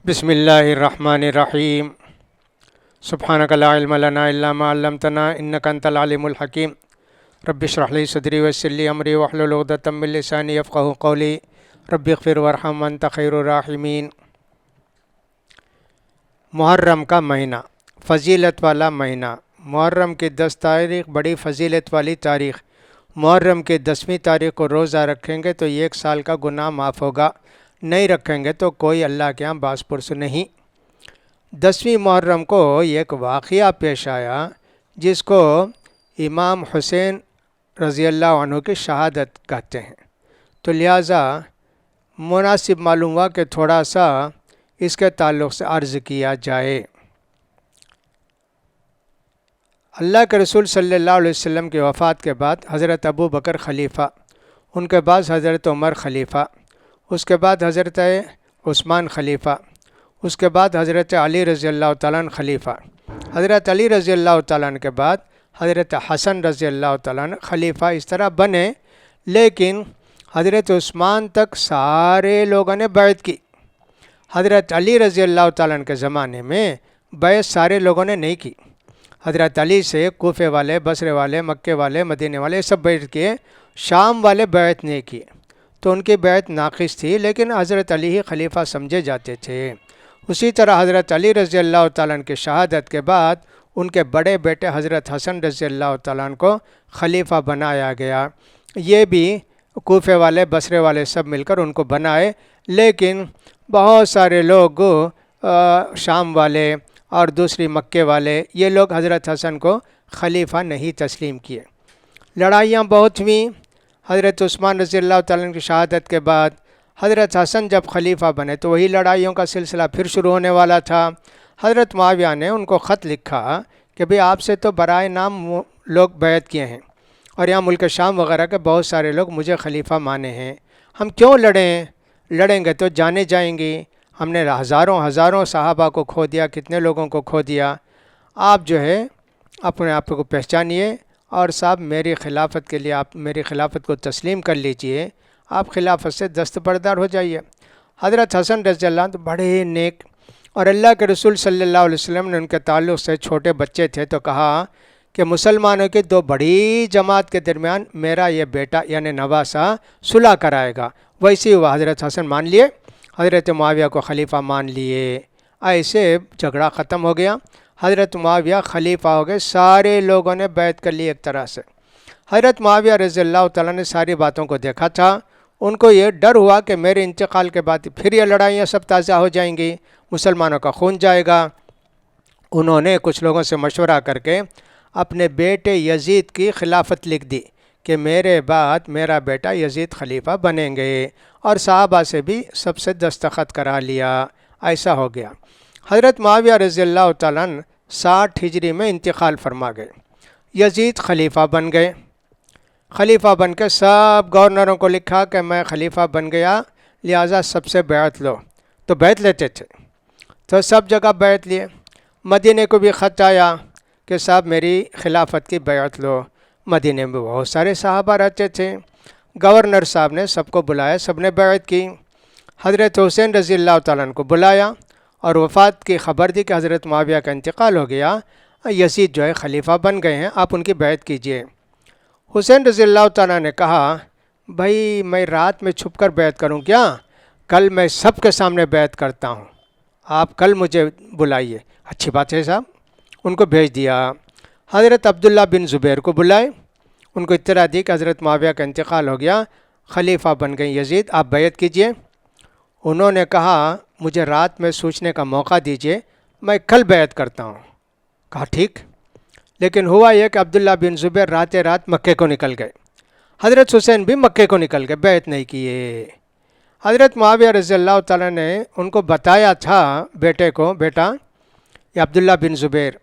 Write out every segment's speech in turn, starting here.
بسم اللہ الرحمن الرحیم سبحانک لا علم لنا الا ما علمتنا انک انت العلیم الحکیم رب اشرح لی صدری ویسر لی امری واحلل عقدۃ من لسانی یفقہوا قولی رب اغفر وارحم انت خیر الراحمین۔ محرم کا مہینہ، فضیلت والا مہینہ۔ محرم کی 10 تاریخ بڑی فضیلت والی تاریخ۔ محرم کی 10ویں تاریخ کو روزہ رکھیں گے تو 1 سال کا گناہ معاف ہوگا، نہیں رکھیں گے تو کوئی اللہ کے ہاں باز پرس نہیں۔ 10ویں محرم کو ایک واقعہ پیش آیا جس کو امام حسین رضی اللہ عنہ کی شہادت کہتے ہیں، تو لہٰذا مناسب معلوم ہوا کہ تھوڑا سا اس کے تعلق سے عرض کیا جائے۔ اللہ کے رسول صلی اللہ علیہ وسلم کی وفات کے بعد حضرت ابو بکر خلیفہ، ان کے بعد حضرت عمر خلیفہ، اس کے بعد حضرت عثمان خلیفہ، اس کے بعد حضرت علی رضی اللہ تعالیٰ عنہ خلیفہ، حضرت علی رضی اللہ تعالیٰ عنہ کے بعد حضرت حسن رضی اللہ تعالیٰ عنہ خلیفہ، اس طرح بنے۔ لیکن حضرت عثمان تک سارے لوگوں نے بیعت کی۔ حضرت علی رضی اللہ تعالیٰ عنہ کے زمانے میں بیعت سارے لوگوں نے نہیں کی۔ حضرت علی سے کوفے والے، بصرے والے، مکے والے، مدینے والے سب بیعت کیے، شام والے بیعت نہیں کیے، تو ان کی بیعت ناقص تھی، لیکن حضرت علی ہی خلیفہ سمجھے جاتے تھے۔ اسی طرح حضرت علی رضی اللہ تعالیٰ عنہ کی شہادت کے بعد ان کے بڑے بیٹے حضرت حسن رضی اللہ تعالیٰ عنہ کو خلیفہ بنایا گیا۔ یہ بھی کوفے والے، بصرے والے سب مل کر ان کو بنائے، لیکن بہت سارے لوگ شام والے اور دوسری مکے والے، یہ لوگ حضرت حسن کو خلیفہ نہیں تسلیم کیے۔ لڑائیاں بہت ہوئیں۔ حضرت عثمان رضی اللہ تعالیٰ عنہ کی شہادت کے بعد حضرت حسن جب خلیفہ بنے تو وہی لڑائیوں کا سلسلہ پھر شروع ہونے والا تھا۔ حضرت معاویہ نے ان کو خط لکھا کہ بھئی آپ سے تو برائے نام لوگ بیعت کیے ہیں، اور یہاں ملک شام وغیرہ کے بہت سارے لوگ مجھے خلیفہ مانے ہیں، ہم کیوں لڑیں گے تو جانے جائیں گی، ہم نے ہزاروں صحابہ کو کھو دیا، کتنے لوگوں کو کھو دیا، آپ جو ہے اپنے آپ کو پہچانیے، اور صاحب میری خلافت کے لیے آپ میری خلافت کو تسلیم کر لیجئے، آپ خلافت سے دستبردار ہو جائیے۔ حضرت حسن رضی اللہ عنہ بڑے نیک، اور اللہ کے رسول صلی اللہ علیہ وسلم نے ان کے تعلق سے چھوٹے بچے تھے تو کہا کہ مسلمانوں کی 2 بڑی جماعت کے درمیان میرا یہ بیٹا یعنی نواسہ صلح کرائے گا۔ ویسے وہ حضرت حسن مان لیے، حضرت معاویہ کو خلیفہ مان لیے، ایسے جھگڑا ختم ہو گیا، حضرت معاویہ خلیفہ ہو گئے، سارے لوگوں نے بیعت کر لی ایک طرح سے۔ حضرت معاویہ رضی اللہ تعالیٰ نے ساری باتوں کو دیکھا تھا، ان کو یہ ڈر ہوا کہ میرے انتقال کے بعد پھر یہ لڑائیاں سب تازہ ہو جائیں گی، مسلمانوں کا خون جائے گا۔ انہوں نے کچھ لوگوں سے مشورہ کر کے اپنے بیٹے یزید کی خلافت لکھ دی کہ میرے بعد میرا بیٹا یزید خلیفہ بنیں گے، اور صحابہ سے بھی سب سے دستخط کرا لیا۔ ایسا ہو گیا۔ حضرت معاویہ رضی اللہ تعالیٰ عنہ 60 ہجری میں انتقال فرما گئے، یزید خلیفہ بن گئے۔ خلیفہ بن کے سب گورنروں کو لکھا کہ میں خلیفہ بن گیا، لہٰذا سب سے بیعت لو، تو بیعت لیتے تھے، تو سب جگہ بیعت لیے۔ مدینے کو بھی خط آیا کہ صاحب میری خلافت کی بیعت لو، مدینے میں بہت سارے صحابہ رہتے تھے، گورنر صاحب نے سب کو بلایا، سب نے بیعت کی۔ حضرت حسین رضی اللہ تعالیٰ عنہ کو بلایا اور وفات کی خبر دی کہ حضرت معاویہ کا انتقال ہو گیا، یزید جو ہے خلیفہ بن گئے ہیں، آپ ان کی بیعت کیجئے۔ حسین رضی اللہ تعالیٰ نے کہا بھائی میں رات میں چھپ کر بیعت کروں کیا، کل میں سب کے سامنے بیعت کرتا ہوں، آپ کل مجھے بلائیے۔ اچھی بات ہے صاحب، ان کو بھیج دیا۔ حضرت عبداللہ بن زبیر کو بلائے، ان کو اطلاع دی کہ حضرت معاویہ کا انتقال ہو گیا، خلیفہ بن گئے یزید، آپ بیعت کیجئے۔ انہوں نے کہا مجھے رات میں سوچنے کا موقع دیجئے، میں کل بیعت کرتا ہوں۔ کہا ٹھیک۔ لیکن ہوا یہ کہ عبداللہ بن زبیر رات مکے کو نکل گئے، حضرت حسین بھی مکے کو نکل گئے، بیعت نہیں کیے۔ حضرت معاویہ رضی اللہ تعالیٰ نے ان کو بتایا تھا بیٹے کو، بیٹا یہ عبداللہ بن زبیر،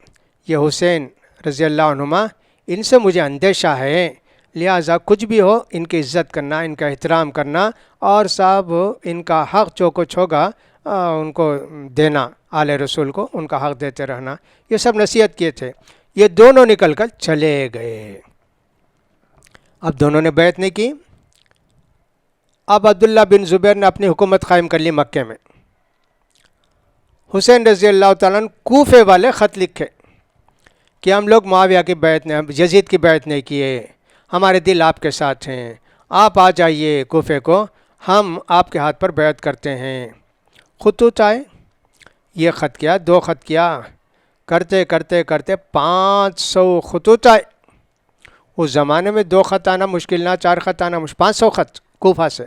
یہ حسین رضی اللہ عنہما، ان سے مجھے اندیشہ ہے، لہٰذا کچھ بھی ہو ان کی عزت کرنا، ان کا احترام کرنا، اور صاحب ان کا حق جو کچھ ہوگا ان کو دینا، آل رسول کو ان کا حق دیتے رہنا، یہ سب نصیحت کیے تھے۔ یہ دونوں نکل کر چلے گئے۔ اب دونوں نے بیعت نہیں کی۔ اب عبداللہ بن زبیر نے اپنی حکومت قائم کر لی مکے میں۔ حسین رضی اللہ تعالیٰ عنہ کوفے والے خط لکھے کہ ہم لوگ معاویہ کی بیعت نے یزید کی بیعت نہیں کیے، ہمارے دل آپ کے ساتھ ہیں، آپ آ جائیے کوفے کو، ہم آپ کے ہاتھ پر بیعت کرتے ہیں۔ خطوط آئے، یہ خط کیا، 2 خط کیا، کرتے کرتے کرتے 500 خطوط آئے۔ اس زمانے میں 2 خط آنا مشکل نہ، 4 خط آنا مشکل، 500 خط کوفہ سے۔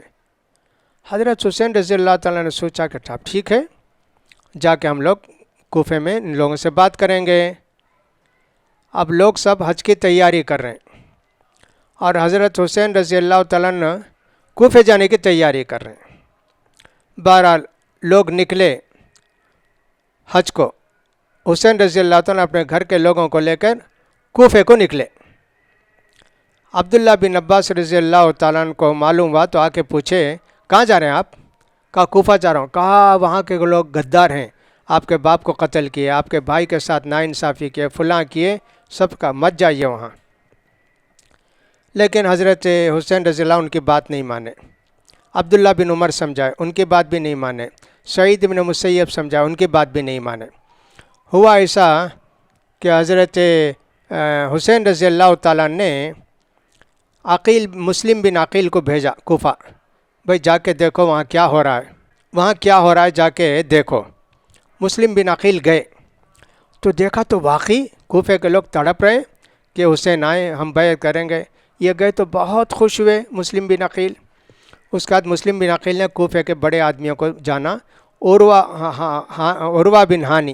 حضرت حسین رضی اللہ تعالیٰ نے سوچا کہ ٹھیک ہے، جا کے ہم لوگ کوفے میں ان لوگوں سے بات کریں گے۔ اب لوگ سب حج کی تیاری کر رہے ہیں اور حضرت حسین رضی اللہ تعالیٰ عنہ کوفے جانے کی تیاری کر رہے ہیں۔ بہرحال لوگ نکلے حج کو، حسین رضی اللہ تعالیٰ اپنے گھر کے لوگوں کو لے کر کوفے کو نکلے۔ عبداللہ بن عباس رضی اللہ تعالیٰ عنہ کو معلوم ہوا تو آ کے پوچھے کہاں جا رہے ہیں آپ؟ کہا کوفہ جا رہا ہوں۔ کہا وہاں کے لوگ غدار ہیں، آپ کے باپ کو قتل کیے، آپ کے بھائی کے ساتھ ناانصافی کیے، فلاں کیے، سب کا مت جائیے وہاں۔ لیکن حضرت حسین رضی اللہ ان کی بات نہیں مانے۔ عبداللہ بن عمر سمجھائے، ان کی بات بھی نہیں مانے۔ سعید بن مسیب سمجھائے، ان کی بات بھی نہیں مانے۔ ہوا ایسا کہ حضرت حسین رضی اللہ تعالیٰ نے عقیل مسلم بن عقیل کو بھیجا کوفہ، بھائی جا کے دیکھو وہاں کیا ہو رہا ہے، وہاں کیا ہو رہا ہے جا کے دیکھو۔ مسلم بن عقیل گئے تو دیکھا تو واقعی کوفے کے لوگ تڑپ رہے کہ حسین آئے، ہم بیعت کریں گے۔ یہ گئے تو بہت خوش ہوئے مسلم بن عقیل۔ اس کے بعد مسلم بن عقیل نے کوفے کے بڑے آدمیوں کو جانا، عروہ بن ہانی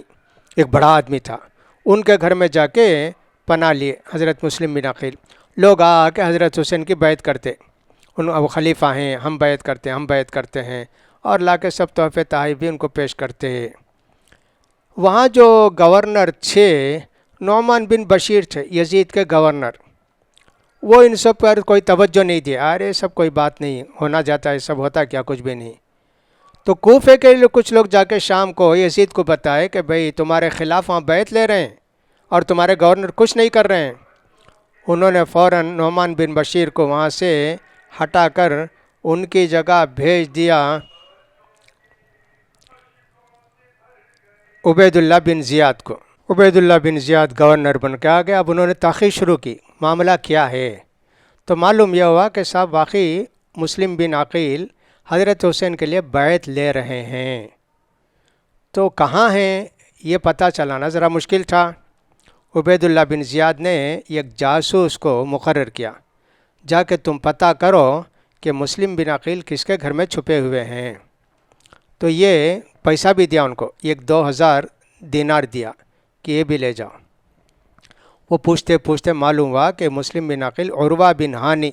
ایک بڑا آدمی تھا، ان کے گھر میں جا کے پناہ لیے حضرت مسلم بن عقیل۔ لوگ آ کے حضرت حسین کی بیعت کرتے، وہ خلیفہ ہیں، ہم بیعت کرتے ہیں، اور لا کے سب تحفے تحائف بھی ان کو پیش کرتے۔ وہاں جو گورنر تھے نعمان بن بشیر تھے، یزید کے گورنر، وہ ان سب پر کوئی توجہ نہیں دیا، ارے سب کوئی بات نہیں، ہونا جاتا ہے، سب ہوتا کیا، کچھ بھی نہیں۔ تو کوفے کے کچھ لوگ جا کے شام کو یزید کو بتائے کہ بھئی تمہارے خلاف وہاں بیعت لے رہے ہیں اور تمہارے گورنر کچھ نہیں کر رہے ہیں۔ انہوں نے فوراً نعمان بن بشیر کو وہاں سے ہٹا کر ان کی جگہ بھیج دیا عبید اللہ بن زیاد کو۔ عبید اللہ بن زیاد گورنر بن کے آ گیا۔ اب انہوں نے تحقیق شروع کی، معاملہ کیا ہے؟ تو معلوم یہ ہوا کہ صاحب واقعی مسلم بن عقیل حضرت حسین کے لیے بیعت لے رہے ہیں۔ تو کہاں ہیں یہ پتہ چلانا ذرا مشکل تھا۔ عبید اللہ بن زیاد نے ایک جاسوس کو مقرر کیا، جا کے تم پتہ کرو کہ مسلم بن عقیل کس کے گھر میں چھپے ہوئے ہیں۔ تو یہ پیسہ بھی دیا ان کو، 2000 دینار دیا کہ یہ بھی لے جاؤ۔ وہ پوچھتے پوچھتے معلوم ہوا کہ مسلم بن عقیل عروہ بن ہانی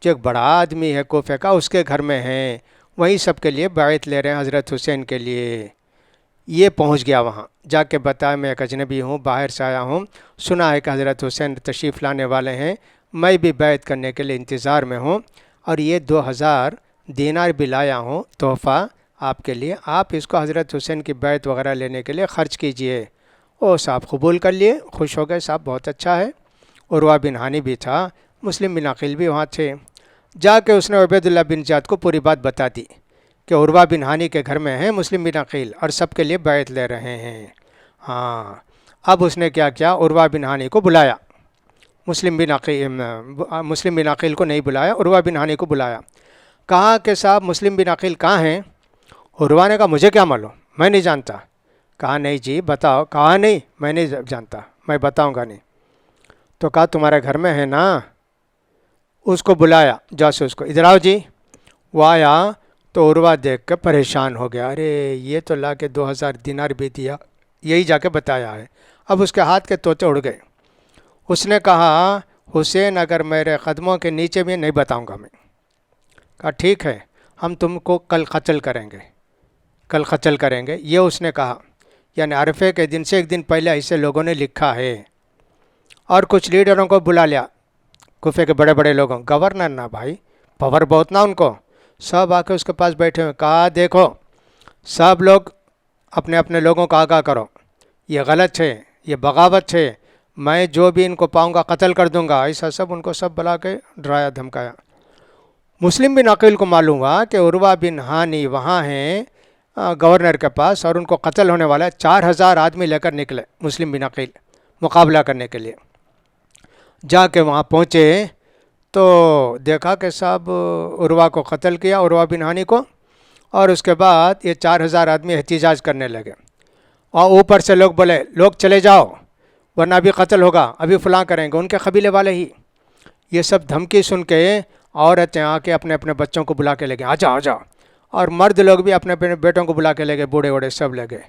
جو ایک بڑا آدمی ہے کوفے کا، اس کے گھر میں ہیں، وہیں سب کے لیے بیعت لے رہے ہیں حضرت حسین کے لیے۔ یہ پہنچ گیا وہاں، جا کے بتایا میں ایک اجنبی ہوں، باہر سے آیا ہوں، سنا ہے کہ حضرت حسین تشریف لانے والے ہیں، میں بھی بیعت کرنے کے لیے انتظار میں ہوں، اور یہ 2000 دینار بھی لایا ہوں تحفہ آپ کے لیے، آپ اس کو حضرت حسین کی بیعت وغیرہ لینے کے لیے خرچ کیجئے۔ او صاحب قبول کر لیے، خوش ہو گئے، صاحب بہت اچھا ہے۔ عروہ بن ہانی بھی تھا، مسلم بن عقیل بھی وہاں تھے۔ جا کے اس نے عبید اللہ بن زیاد کو پوری بات بتا دی کہ عروہ بن ہانی کے گھر میں ہیں مسلم بن عقیل اور سب کے لیے بیعت لے رہے ہیں۔ ہاں، اب اس نے کیا کیا، عروہ بن ہانی کو بلایا، مسلم بن عقیل کو نہیں بلایا، عروہ بن ہانی کو بلایا۔ کہا کہ صاحب مسلم بن عقیل کہاں ہیں؟ عروہ نے کہا مجھے کیا معلوم، میں نہیں جانتا۔ کہا نہیں جی بتاؤ۔ کہا نہیں میں نہیں جانتا، میں بتاؤں گا نہیں۔ تو کہا تمہارے گھر میں ہے نا؟ اس کو بلایا جاسوس کو، ادھر آؤ جی۔ وہ آیا تو عروہ دیکھ کے پریشان ہو گیا، ارے یہ تو لا کے 2000 دینار بھی دیا، یہی جا کے بتایا ہے۔ اب اس کے ہاتھ کے طوطے اڑ گئے۔ اس نے کہا حسین اگر میرے قدموں کے نیچے بھی نہیں بتاؤں گا میں۔ کہا ٹھیک ہے، ہم تم کو کل قتل کریں گے، کل قتل کریں گے، یہ اس نے کہا۔ یعنی عرفے کے دن سے ایک دن پہلے ایسے لوگوں نے لکھا ہے۔ اور کچھ لیڈروں کو بلا لیا، کوفے کے بڑے بڑے لوگوں، گورنر نہ بھائی، پاور بہت نہ ان کو، سب آ کے اس کے پاس بیٹھے ہوئے۔ کہا دیکھو سب لوگ اپنے اپنے لوگوں کو آگاہ کرو، یہ غلط ہے، یہ بغاوت ہے، میں جو بھی ان کو پاؤں گا قتل کر دوں گا، ایسا سب ان کو سب بلا کے ڈرایا دھمکایا۔ مسلم بن عقیل کو معلوم ہوا کہ عروہ بن ہانی وہاں ہیں، گورنر کے پاس اور ان کو قتل ہونے والا ہے. 4000 آدمی لے کر نکلے مسلم بن عقیل مقابلہ کرنے کے لیے. جا کے وہاں پہنچے تو دیکھا کہ صاحب عروہ کو قتل کیا, عروہ بن ہانی کو, اور اس کے بعد یہ 4000 آدمی احتجاج کرنے لگے. اور اوپر سے لوگ بولے لوگ چلے جاؤ ورنہ ابھی قتل ہوگا, ابھی فلاں کریں گے, ان کے قبیلے والے ہی. یہ سب دھمکی سن کے عورتیں آ کے اپنے اپنے بچوں کو بلا کے لے گئے, آ جاؤ آ جاؤ, اور مرد لوگ بھی اپنے اپنے بیٹوں کو بلا کے لے گئے, بوڑھے ووڑھے سب لے گئے.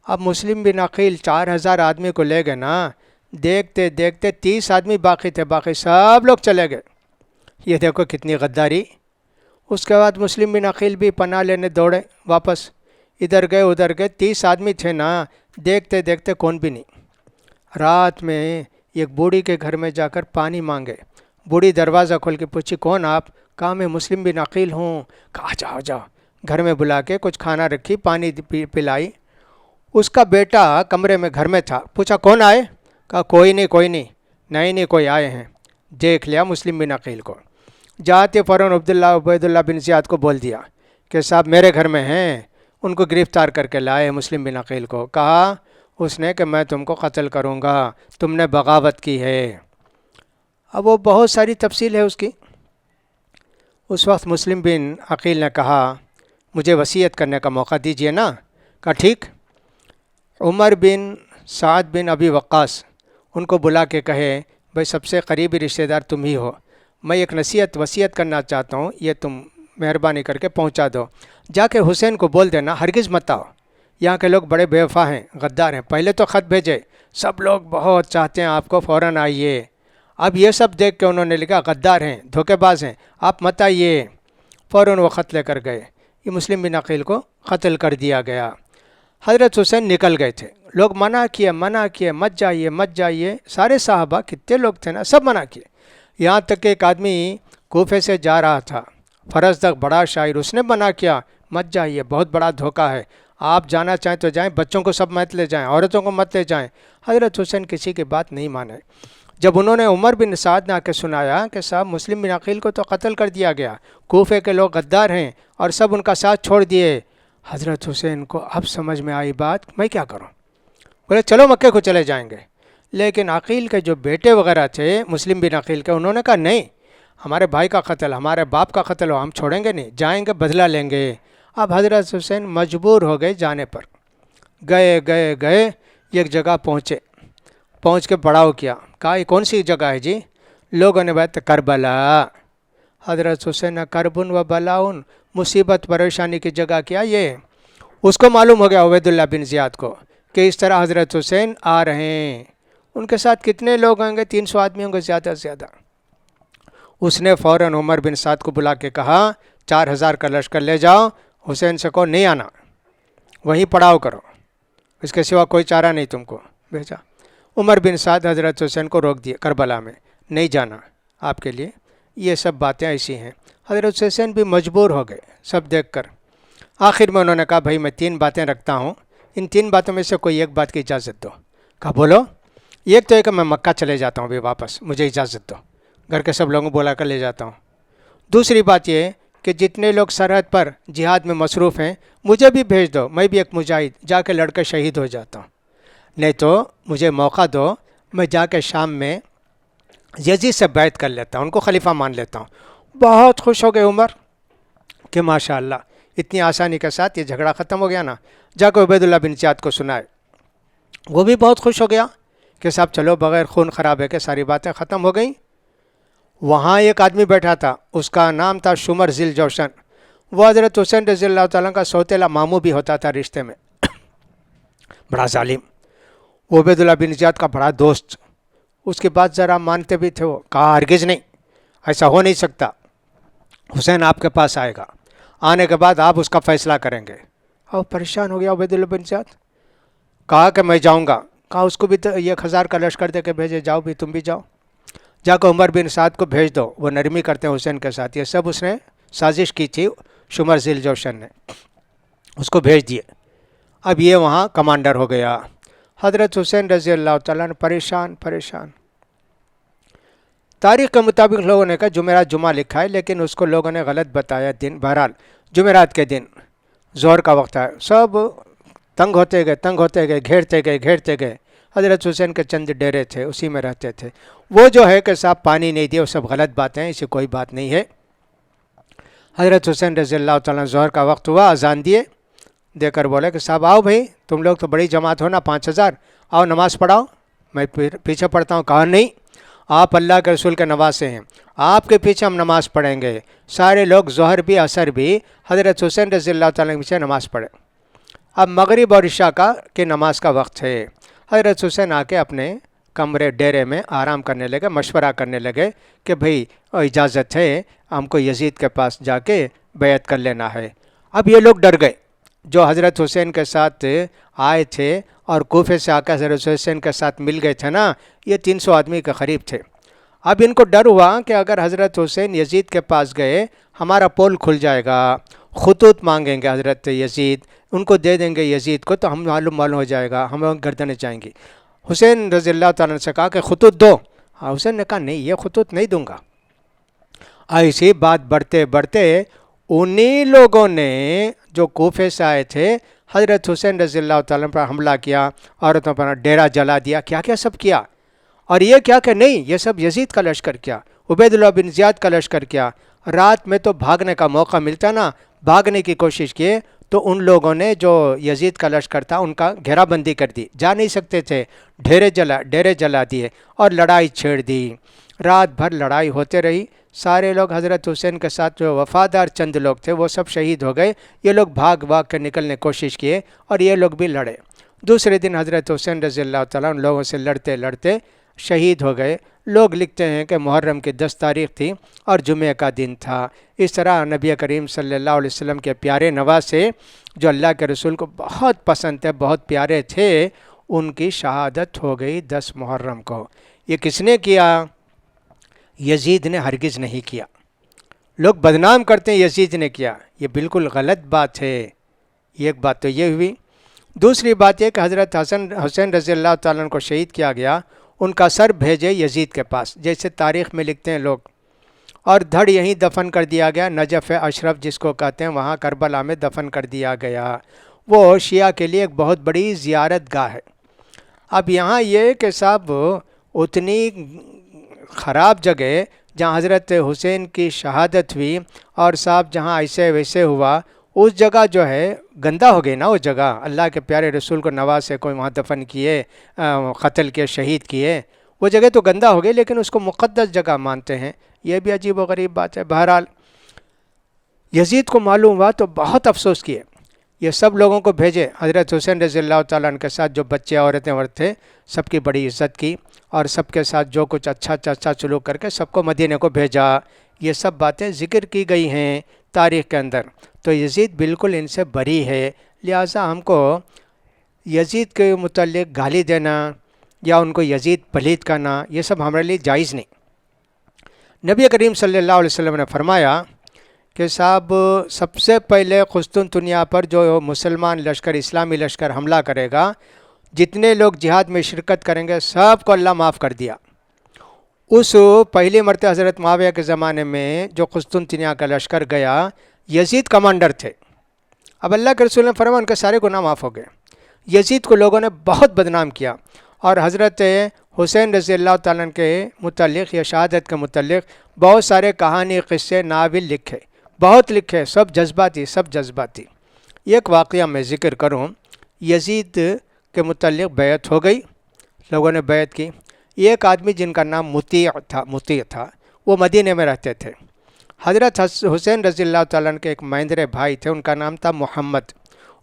اب مسلم بن عقیل 4000 آدمی کو لے گئے نا, دیکھتے دیکھتے 30 آدمی باقی تھے, باقی سب لوگ چلے گئے. یہ دیکھو کتنی غداری. اس کے بعد مسلم بن عقیل بھی پناہ لینے دوڑے واپس, ادھر گئے ادھر گئے, 30 آدمی تھے نا, دیکھتے دیکھتے کون بھی نہیں. رات میں ایک بوڑھی کے گھر میں جا کر پانی مانگے. بوڑھی دروازہ کھول کے پوچھی کون آپ؟ کہا میں مسلم بن عقیل ہوں. کہا جاؤ جاؤ, گھر میں بلا کے کچھ کھانا رکھی, پانی پلائی. اس کا بیٹا کمرے میں گھر میں تھا, پوچھا کون آئے؟ کہا کوئی نہیں کوئی نہیں, نہیں کوئی آئے ہیں. دیکھ لیا مسلم بن عقیل کو. جاتے فوراً عبید اللہ بن زیاد کو بول دیا کہ صاحب میرے گھر میں ہیں. ان کو گرفتار کر کے لائے مسلم بن عقیل کو. کہا اس نے کہ میں تم کو قتل کروں گا, تم نے بغاوت کی ہے. اب وہ بہت ساری تفصیل ہے اس کی. اس وقت مسلم بن عقیل نے کہا مجھے وصیت کرنے کا موقع دیجئے نا. کہا ٹھیک. عمر بن سعد بن ابی وقاص ان کو بلا کے کہے بھائی سب سے قریبی رشتہ دار تم ہی ہو, میں ایک وصیت کرنا چاہتا ہوں, یہ تم مہربانی کر کے پہنچا دو. جا کے حسین کو بول دینا ہرگز مت آؤ, یہاں کے لوگ بڑے بے وفا ہیں, غدار ہیں. پہلے تو خط بھیجے, سب لوگ بہت چاہتے ہیں آپ کو, فوراً آئیے. اب یہ سب دیکھ کے انہوں نے لکھا غدار ہیں, دھوکے باز ہیں, آپ مت آئیے. فوراً وہ خط لے کر گئے. یہ مسلم بن عقیل کو قتل کر دیا گیا. حضرت حسین نکل گئے تھے, لوگ منع کیے مت جائیے مت جائیے. سارے صحابہ کتنے لوگ تھے نا, سب منع کیے. یہاں تک کہ ایک آدمی کوفے سے جا رہا تھا, فرزدق بڑا شاعر, اس نے منع کیا مت جائیے, بہت بڑا دھوکہ ہے, آپ جانا چاہیں تو جائیں, بچوں کو سب مت لے جائیں, عورتوں کو مت لے جائیں. حضرت حسین کسی کی بات نہیں مانے. جب انہوں نے عمر بن سعد نے آ کے سنایا کہ صاحب مسلم بن عقیل کو تو قتل کر دیا گیا, کوفے کے لوگ غدار ہیں, اور سب ان کا ساتھ چھوڑ دیے. حضرت حسین کو اب سمجھ میں آئی بات, میں کیا کروں. بولے چلو مکے کو چلے جائیں گے. لیکن عقیل کے جو بیٹے وغیرہ تھے مسلم بن عقیل کے, انہوں نے کہا نہیں, ہمارے بھائی کا قتل, ہمارے باپ کا قتل ہو, ہم چھوڑیں گے نہیں, جائیں گے بدلہ لیں گے. اب حضرت حسین مجبور ہو گئے جانے پر. گئے ایک جگہ پہنچ کے پڑاؤ کیا. کہا یہ کون سی جگہ ہے جی؟ لوگوں نے بات کربلا. حضرت حسین نے کربن و بلاؤن, مصیبت پریشانی کی جگہ کیا یہ. اس کو معلوم ہو گیا عبید اللہ بن زیاد کو کہ اس طرح حضرت حسین آ رہے ہیں. ان کے ساتھ کتنے لوگ ہوں گے؟ 300 آدمی ہوں گے زیادہ سے زیادہ. اس نے فوراً عمر بن سعد کو بلا کے کہا 4000 کا لشکر لے جاؤ, حسین سے کو نہیں آنا, وہیں پڑاؤ کرو, اس کے سوا کوئی چارہ نہیں تم کو. بھیجا. عمر بن سعد حضرت حسین کو روک دیے کربلا میں, نہیں جانا آپ کے لیے. یہ سب باتیں ایسی ہیں. حضرت حسین بھی مجبور ہو گئے سب دیکھ کر. آخر میں انہوں نے کہا بھائی میں 3 باتیں رکھتا ہوں, ان 3 باتوں میں سے کوئی ایک بات کی اجازت دو. کہا بولو. ایک تو ہے کہ میں مکہ چلے جاتا ہوں ابھی واپس, مجھے اجازت دو, گھر کے سب لوگوں کو بلا کر لے جاتا ہوں. دوسری بات یہ کہ جتنے لوگ سرحد پر جہاد میں مصروف ہیں مجھے بھی بھیج دو, میں بھی ایک مجاہد, جا کے لڑ کے شہید ہو جاتا ہوں. نہیں تو مجھے موقع دو, میں جا کے شام میں یزید سے بیعت کر لیتا ہوں, ان کو خلیفہ مان لیتا ہوں. بہت خوش ہو گئے عمر کہ ماشاءاللہ اتنی آسانی کے ساتھ یہ جھگڑا ختم ہو گیا نا. جا کے عبید اللہ بن زیاد کو سنائے, وہ بھی بہت خوش ہو گیا کہ صاحب چلو بغیر خون خرابے کے ساری باتیں ختم ہو گئیں. وہاں ایک آدمی بیٹھا تھا, اس کا نام تھا شمر ذی الجوشن. وہ حضرت حسین رضی اللہ تعالیٰ کا سوتیلا ماموں بھی ہوتا تھا رشتے میں, بڑا ظالم. عبید اللہ بن زیاد کا بڑا دوست. اس کی بات ذرا مانتے بھی تھے. وہ کہا ہرگز نہیں, ایسا ہو نہیں سکتا, حسین آپ کے پاس آئے گا, آنے کے بعد آپ اس کا فیصلہ کریں گے. اور پریشان ہو گیا عبید اللہ بن زیاد. کہا کہ میں جاؤں گا. کہا اس کو بھی 1000 کا لشکر دے کے بھیجے, جاؤ بھی تم بھی جاؤ, جا کے عمر بن سعد کو بھیج دو, وہ نرمی کرتے ہیں حسین کے ساتھ. یہ سب اس نے سازش کی تھی شمر ذی الجوشن نے, اس کو بھیج دیے. اب یہ وہاں کمانڈر ہو گیا. حضرت حسین رضی اللہ تعالیٰ نے پریشان. تاریخ کے مطابق لوگوں نے کہا جمعرات جمعہ لکھا ہے, لیکن اس کو لوگوں نے غلط بتایا دن. بہرحال جمعرات کے دن ظہر کا وقت ہے، سب تنگ ہوتے گئے، گھیرتے گئے. حضرت حسین کے چند ڈیرے تھے، اسی میں رہتے تھے. وہ جو ہے کہ صاحب پانی نہیں دیا، وہ سب غلط باتیں ہیں، اسے کوئی بات نہیں ہے. حضرت حسین رضی اللہ تعالیٰ ظہر کا وقت ہوا، اذان دیے، دے کر بولے کہ صاحب آؤ بھائی، تم لوگ تو بڑی جماعت ہو نا، 5000، آؤ نماز پڑھاؤ. میں پیچھے پڑھتا ہوں. کہا نہیں، آپ اللہ کے رسول کے نواسے ہیں، آپ کے پیچھے ہم نماز پڑھیں گے. سارے لوگ ظہر بھی عصر بھی حضرت حسین رضی اللہ تعالیٰ کے پیچھے نماز پڑھے. اب مغرب اور عشاء کی نماز کا وقت ہے. حضرت حسین آ کے اپنے کمرے ڈیرے میں آرام کرنے لگے، مشورہ کرنے لگے کہ بھئی اجازت ہے، ہم کو یزید کے پاس جا کے بیعت کر لینا ہے. اب یہ لوگ ڈر گئے جو حضرت حسین کے ساتھ آئے تھے اور کوفے سے آ کر حضرت حسین کے ساتھ مل گئے تھے نا، یہ 300 آدمی کے قریب تھے. اب ان کو ڈر ہوا کہ اگر حضرت حسین یزید کے پاس گئے ہمارا پول کھل جائے گا، خطوط مانگیں گے حضرت یزید، ان کو دے دیں گے یزید کو تو ہم معلوم ہو جائے گا، ہم گردنیں جائیں گی. حسین رضی اللہ تعالیٰ سے کہا کہ خطوط دو. حسین نے کہا نہیں، یہ خطوط نہیں دوں گا. ایسی بات بڑھتے انہی لوگوں نے جو کوفے سے آئے تھے حضرت حسین رضی اللہ تعالیٰ پر حملہ کیا، عورتوں پر ڈیرا جلا دیا، کیا کیا سب کیا. اور یہ کیا کہ نہیں، یہ سب یزید کا لشکر کیا، عبید اللہ بن زیاد کا لشکر کیا. رات میں تو بھاگنے کا موقع ملتا نا، بھاگنے کی کوشش کیے تو ان لوگوں نے جو یزید کا لشکر تھا ان کا گھیرا بندی کر دی، جا نہیں سکتے تھے، ڈیرے جلا دیے اور لڑائی چھیڑ دی. رات بھر لڑائی ہوتے رہی. سارے لوگ حضرت حسین کے ساتھ جو وفادار چند لوگ تھے وہ سب شہید ہو گئے. یہ لوگ بھاگ کے نکلنے کی کوشش کیے اور یہ لوگ بھی لڑے. دوسرے دن حضرت حسین رضی اللہ تعالیٰ ان لوگوں سے لڑتے شہید ہو گئے. لوگ لکھتے ہیں کہ محرم کی 10 تاریخ تھی اور جمعہ کا دن تھا. اس طرح نبی کریم صلی اللہ علیہ وسلم کے پیارے نواسے جو اللہ کے رسول کو بہت پسند تھے، بہت پیارے تھے، ان کی شہادت ہو گئی 10 محرم کو. یہ کس نے کیا؟ یزید نے ہرگز نہیں کیا. لوگ بدنام کرتے ہیں یزید نے کیا، یہ بالکل غلط بات ہے. ایک بات تو یہ ہوئی. دوسری بات یہ کہ حضرت حسین رضی اللہ تعالیٰ کو شہید کیا گیا، ان کا سر بھیجے یزید کے پاس، جیسے تاریخ میں لکھتے ہیں لوگ، اور دھڑ یہیں دفن کر دیا گیا. نجف اشرف جس کو کہتے ہیں، وہاں کربلا میں دفن کر دیا گیا. وہ شیعہ کے لیے ایک بہت بڑی زیارت گاہ ہے. اب یہاں یہ کہ صاحب اتنی خراب جگہ جہاں حضرت حسین کی شہادت ہوئی اور صاحب جہاں ایسے ویسے ہوا، اس جگہ جو ہے گندہ ہو گئی نا. وہ جگہ اللہ کے پیارے رسول کو نواسے کوئی وہاں دفن کیے، قتل کیے، شہید کیے، وہ جگہ تو گندہ ہو گئی، لیکن اس کو مقدس جگہ مانتے ہیں. یہ بھی عجیب و غریب بات ہے. بہرحال یزید کو معلوم ہوا تو بہت افسوس کیے. یہ سب لوگوں کو بھیجے. حضرت حسین رضی اللہ تعالیٰ عنہ کے ساتھ جو بچے عورتیں تھے سب کی بڑی عزت کی اور سب کے ساتھ جو کچھ اچھا سلوک کر کے سب کو مدینے کو بھیجا. یہ سب باتیں ذکر کی گئی ہیں تاریخ کے اندر. تو یزید بالکل ان سے بری ہے. لہٰذا ہم کو یزید کے متعلق گالی دینا یا ان کو یزید پلید کرنا یہ سب ہمارے لیے جائز نہیں. نبی کریم صلی اللہ علیہ وسلم نے فرمایا کہ صاحب سب سے پہلے قسطنطنیہ پر جو مسلمان لشکر، اسلامی لشکر حملہ کرے گا، جتنے لوگ جہاد میں شرکت کریں گے سب کو اللہ معاف کر دیا. اس پہلی مرتبہ حضرت معاویہ کے زمانے میں جو قسطنطنیہ کا لشکر گیا، یزید کمانڈر تھے. اب اللہ کے رسول نے فرمایا ان کے سارے گناہ معاف ہو گئے. یزید کو لوگوں نے بہت بدنام کیا اور حضرت حسین رضی اللہ تعالیٰ کے متعلق یا شہادت کے متعلق بہت سارے کہانی، قصے، ناول لکھے، بہت لکھے، سب جذباتی. ایک واقعہ میں ذکر کروں. یزید کے متعلق بیعت ہو گئی، لوگوں نے بیعت کی. ایک آدمی جن کا نام مطیع تھا وہ مدینے میں رہتے تھے. حضرت حسین رضی اللہ تعالیٰ کے ایک مہندرے بھائی تھے، ان کا نام تھا محمد،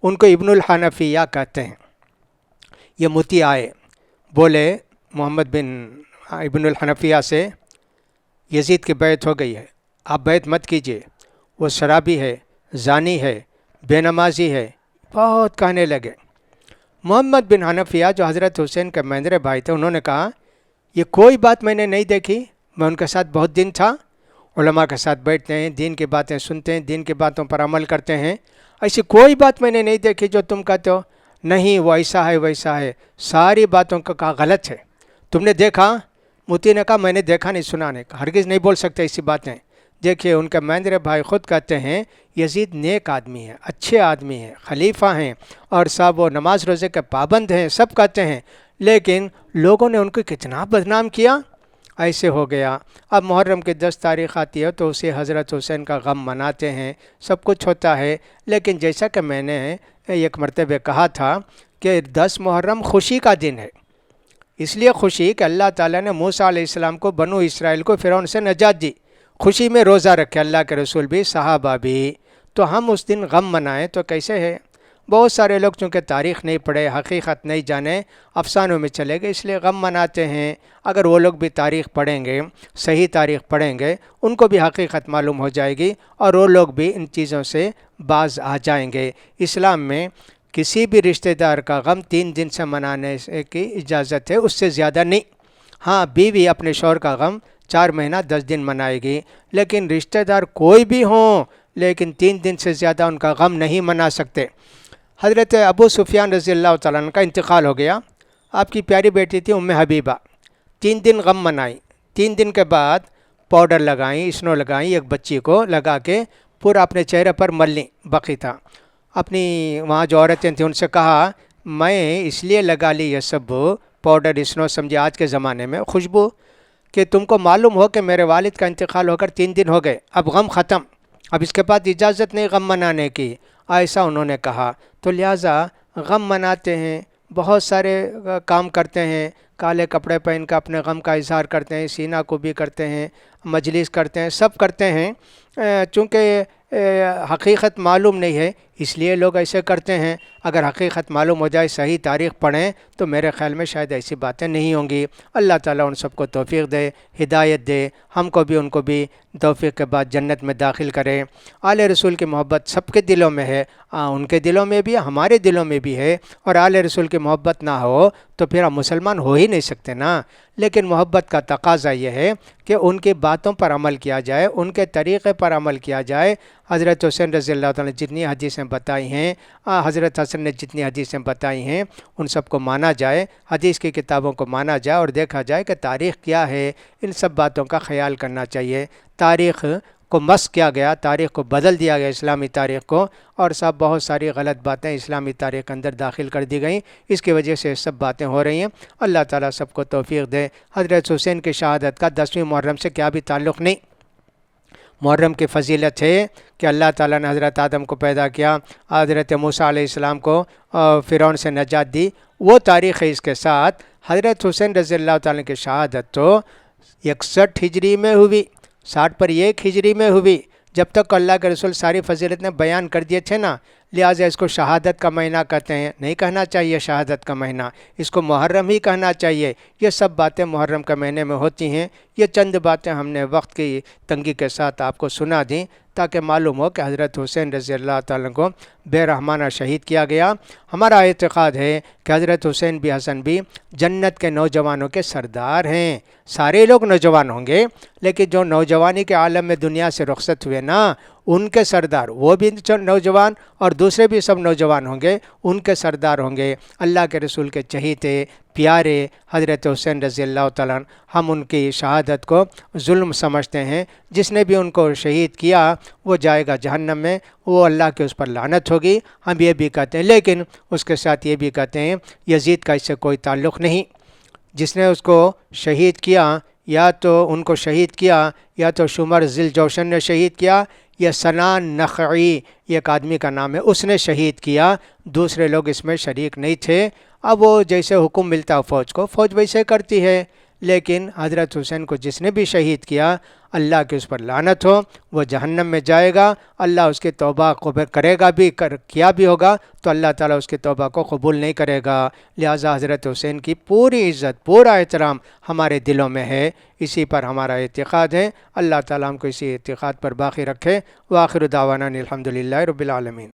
ان کو ابن الحنفیہ کہتے ہیں. یہ مطیع آئے، بولے محمد بن ابن الحنفیہ سے یزید کی بیعت ہو گئی ہے، آپ بیعت مت کیجیے، وہ شرابی ہے، زانی ہے، بے نمازی ہے، بہت کہنے لگے. محمد بن حنفیہ جو حضرت حسین کے مہندرے بھائی تھے، انہوں نے کہا یہ کوئی بات میں نے نہیں دیکھی، میں ان کے ساتھ بہت دن تھا، علماء کے ساتھ بیٹھتے ہیں، دین کی باتیں سنتے ہیں، دین کی باتوں پر عمل کرتے ہیں، ایسی کوئی بات میں نے نہیں دیکھی جو تم کہتے ہو. نہیں، وہ ایسا ہے ویسا ہے، ساری باتوں کا کہا غلط ہے. تم نے دیکھا؟ متی نے کہا میں نے دیکھا نہیں، سنا نہیں. ہرگز نہیں بول سکتے ایسی باتیں. دیکھیے ان کے مہندر بھائی خود کہتے ہیں یزید نیک آدمی ہے، اچھے آدمی ہیں، خلیفہ ہیں، اور صاحب وہ نماز روزے کے پابند ہیں، سب کہتے ہیں، لیکن لوگوں نے ان کو کتنا بدنام کیا، ایسے ہو گیا۔ اب محرم کی 10 تاریخ آتی ہے تو اسے حضرت حسین کا غم مناتے ہیں، سب کچھ ہوتا ہے، لیکن جیسا کہ میں نے ایک مرتبہ کہا تھا کہ 10 محرم خوشی کا دن ہے، اس لیے خوشی کہ اللہ تعالیٰ نے موسیٰ علیہ السلام کو، بنو اسرائیل کو فرعون سے نجات دی، خوشی میں روزہ رکھے اللہ کے رسول بھی، صحابہ بھی، تو ہم اس دن غم منائیں تو کیسے ہے؟ بہت سارے لوگ چونکہ تاریخ نہیں پڑھے، حقیقت نہیں جانے، افسانوں میں چلے گئے، اس لیے غم مناتے ہیں۔ اگر وہ لوگ بھی تاریخ پڑھیں گے، صحیح تاریخ پڑھیں گے، ان کو بھی حقیقت معلوم ہو جائے گی اور وہ لوگ بھی ان چیزوں سے باز آ جائیں گے۔ اسلام میں کسی بھی رشتہ دار کا غم 3 دن سے منانے کی اجازت ہے، اس سے زیادہ نہیں۔ ہاں، بیوی اپنے شوہر کا غم 4 مہینہ 10 دن منائے گی، لیکن رشتہ دار کوئی بھی ہوں، لیکن 3 دن سے زیادہ ان کا غم نہیں منا سکتے۔ حضرت ابو سفیان رضی اللہ تعالیٰ عنہ کا انتقال ہو گیا، آپ کی پیاری بیٹی تھی ام حبیبہ، 3 دن غم منائی، 3 دن کے بعد پاؤڈر لگائیں، اسنو لگائیں، ایک بچی کو لگا کے پورا اپنے چہرے پر مل لیں، باقی تھا۔ اپنی وہاں جو عورتیں تھیں ان سے کہا میں اس لیے لگا لی یہ سب پاؤڈر اسنو، سمجھے آج کے زمانے میں خوشبو، کہ تم کو معلوم ہو کہ میرے والد کا انتقال ہو کر 3 دن ہو گئے، اب غم ختم، اب اس کے بعد اجازت نہیں غم منانے کی، ایسا انہوں نے کہا۔ تو لہٰذا غم مناتے ہیں، بہت سارے کام کرتے ہیں، کالے کپڑے پہن کر اپنے غم کا اظہار کرتے ہیں، سینہ کو بھی کرتے ہیں، مجلس کرتے ہیں، سب کرتے ہیں، چونکہ حقیقت معلوم نہیں ہے اس لیے لوگ ایسے کرتے ہیں۔ اگر حقیقت معلوم ہو جائے، صحیح تاریخ پڑھیں، تو میرے خیال میں شاید ایسی باتیں نہیں ہوں گی۔ اللہ تعالیٰ ان سب کو توفیق دے، ہدایت دے، ہم کو بھی ان کو بھی توفیق کے بعد جنت میں داخل کرے۔ آل رسول کی محبت سب کے دلوں میں ہے، ان کے دلوں میں بھی، ہمارے دلوں میں بھی ہے، اور آل رسول کی محبت نہ ہو تو پھر ہم مسلمان ہو ہی نہیں سکتے نا۔ لیکن محبت کا تقاضا یہ ہے کہ ان کی باتوں پر عمل کیا جائے، ان کے طریقے پر عمل کیا جائے۔ حضرت حسین رضی اللہ تعالیٰ نے جتنی حدیثیں بتائی ہیں، حضرت حسن نے جتنی حدیثیں بتائی ہیں، ان سب کو مانا جائے، حدیث کی کتابوں کو مانا جائے، اور دیکھا جائے کہ تاریخ کیا ہے، ان سب باتوں کا خیال کرنا چاہیے۔ تاریخ کو مسخ کیا گیا، تاریخ کو بدل دیا گیا، اسلامی تاریخ کو، اور سب بہت ساری غلط باتیں اسلامی تاریخ کے اندر داخل کر دی گئیں، اس کی وجہ سے سب باتیں ہو رہی ہیں۔ اللہ تعالیٰ سب کو توفیق دے۔ حضرت حسین کی شہادت کا 10ویں محرم سے کیا بھی تعلق نہیں۔ محرم کی فضیلت ہے کہ اللہ تعالیٰ نے حضرت آدم کو پیدا کیا، حضرت موسیٰ علیہ السلام کو فرعون سے نجات دی، وہ تاریخ ہے۔ اس کے ساتھ حضرت حسین رضی اللہ تعالیٰ کی شہادت تو 61 ہجری میں ہوئی، 60 پر 1 ہجری میں ہوئی، جب تک اللہ کے رسول ساری فضیلت نے بیان کر دیے تھے نا، لہٰذا اس کو شہادت کا مہینہ کہتے ہیں، نہیں کہنا چاہیے شہادت کا مہینہ، اس کو محرم ہی کہنا چاہیے۔ یہ سب باتیں محرم کے مہینے میں ہوتی ہیں۔ یہ چند باتیں ہم نے وقت کی تنگی کے ساتھ آپ کو سنا دیں تاکہ معلوم ہو کہ حضرت حسین رضی اللہ تعالیٰ کو بے رحمانہ شہید کیا گیا۔ ہمارا اعتقاد ہے کہ حضرت حسین بھی حسن بھی جنت کے نوجوانوں کے سردار ہیں۔ سارے لوگ نوجوان ہوں گے، لیکن جو نوجوانی کے عالم میں دنیا سے رخصت ہوئے نا، ان کے سردار، وہ بھی نوجوان اور دوسرے بھی سب نوجوان ہوں گے، ان کے سردار ہوں گے اللہ کے رسول کے چہیتے پیارے حضرت حسین رضی اللہ تعالیٰ عنہ۔ ہم ان کی شہادت کو ظلم سمجھتے ہیں، جس نے بھی ان کو شہید کیا وہ جائے گا جہنم میں، وہ اللہ کے اس پر لعنت ہوگی، ہم یہ بھی کہتے ہیں، لیکن اس کے ساتھ یہ بھی کہتے ہیں یزید کا اس سے کوئی تعلق نہیں۔ جس نے اس کو شہید کیا، یا تو ان کو شہید کیا، یا تو شمر ذی جوشن نے شہید کیا، یا سنان نخعی ایک آدمی کا نام ہے، اس نے شہید کیا، دوسرے لوگ اس میں شریک نہیں تھے۔ اب وہ جیسے حکم ملتا ہے فوج کو، فوج ویسے کرتی ہے، لیکن حضرت حسین کو جس نے بھی شہید کیا، اللہ کے اس پر لعنت ہو، وہ جہنم میں جائے گا۔ اللہ اس کی توبہ قبول کرے گا بھی، کیا بھی ہوگا تو اللہ تعالیٰ اس کی توبہ کو قبول نہیں کرے گا۔ لہٰذا حضرت حسین کی پوری عزت، پورا احترام ہمارے دلوں میں ہے، اسی پر ہمارا اعتقاد ہے۔ اللہ تعالیٰ ہم کو اسی اعتقاد پر باقی رکھے۔ وآخر دعوانا الحمدللہ رب العالمین۔